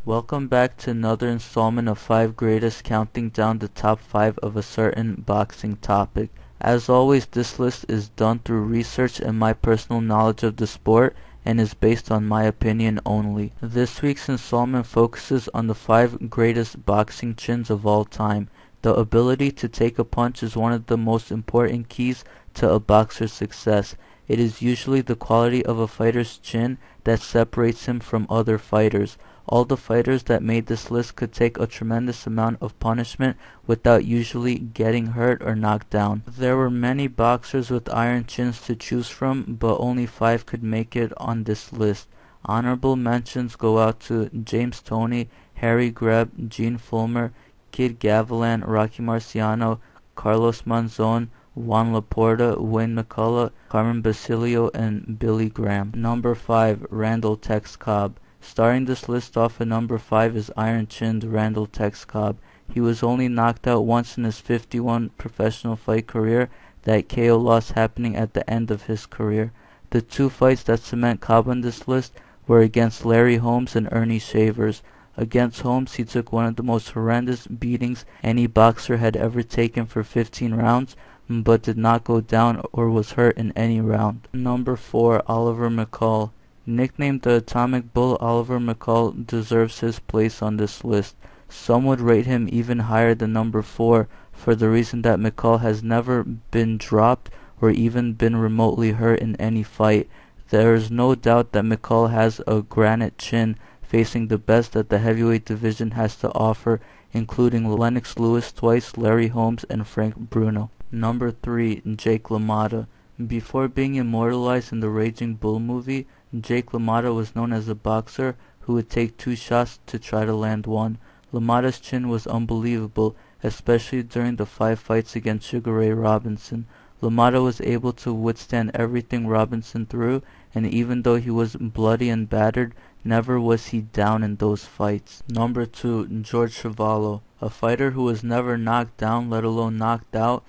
Welcome back to another installment of 5 Greatest, counting down the top 5 of a certain boxing topic. As always, this list is done through research and my personal knowledge of the sport and is based on my opinion only. This week's installment focuses on the 5 greatest boxing chins of all time. The ability to take a punch is one of the most important keys to a boxer's success. It is usually the quality of a fighter's chin that separates him from other fighters. All the fighters that made this list could take a tremendous amount of punishment without usually getting hurt or knocked down. There were many boxers with iron chins to choose from, but only 5 could make it on this list. Honorable mentions go out to James Toney, Harry Greb, Gene Fullmer, Kid Gavilan, Rocky Marciano, Carlos Monzon, Juan Laporta, Wayne McCullough, Carmen Basilio, and Billy Graham. Number 5. Randall Tex Cobb. Starting this list off at number 5 is iron-chinned Randall Tex Cobb. He was only knocked out once in his 51 professional fight career, that KO loss happening at the end of his career. The 2 fights that cement Cobb on this list were against Larry Holmes and Ernie Shavers. Against Holmes, he took one of the most horrendous beatings any boxer had ever taken for 15 rounds, but did not go down or was hurt in any round. Number 4. Oliver McCall. Nicknamed the Atomic Bull, Oliver McCall deserves his place on this list. Some would rate him even higher than number 4 for the reason that McCall has never been dropped or even been remotely hurt in any fight. There is no doubt that McCall has a granite chin, facing the best that the heavyweight division has to offer, including Lennox Lewis twice, Larry Holmes, and Frank Bruno. Number 3. Jake LaMotta. Before being immortalized in the Raging Bull movie, Jake LaMotta was known as a boxer who would take 2 shots to try to land one. LaMotta's chin was unbelievable, especially during the 5 fights against Sugar Ray Robinson. LaMotta was able to withstand everything Robinson threw, and even though he was bloody and battered, never was he down in those fights. Number 2. George Chuvalo. A fighter who was never knocked down, let alone knocked out,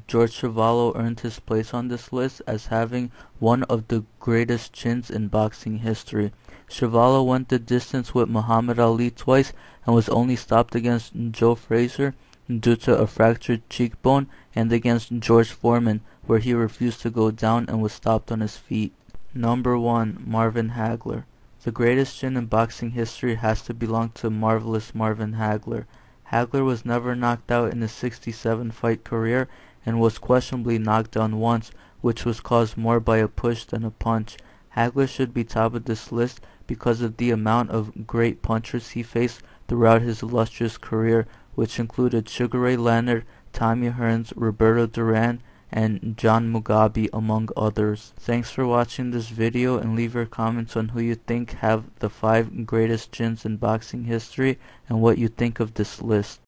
George Chuvalo earned his place on this list as having one of the greatest chins in boxing history. Chuvalo went the distance with Muhammad Ali twice and was only stopped against Joe Frazier due to a fractured cheekbone, and against George Foreman, where he refused to go down and was stopped on his feet. Number 1. Marvin Hagler. The greatest chin in boxing history has to belong to Marvelous Marvin Hagler. Hagler was never knocked out in his 67 fight career and was questionably knocked down once, which was caused more by a push than a punch. Hagler should be top of this list because of the amount of great punchers he faced throughout his illustrious career, which included Sugar Ray Leonard, Tommy Hearns, Roberto Duran, and John Mugabe, among others. Thanks for watching this video, and leave your comments on who you think have the 5 greatest chins in boxing history and what you think of this list.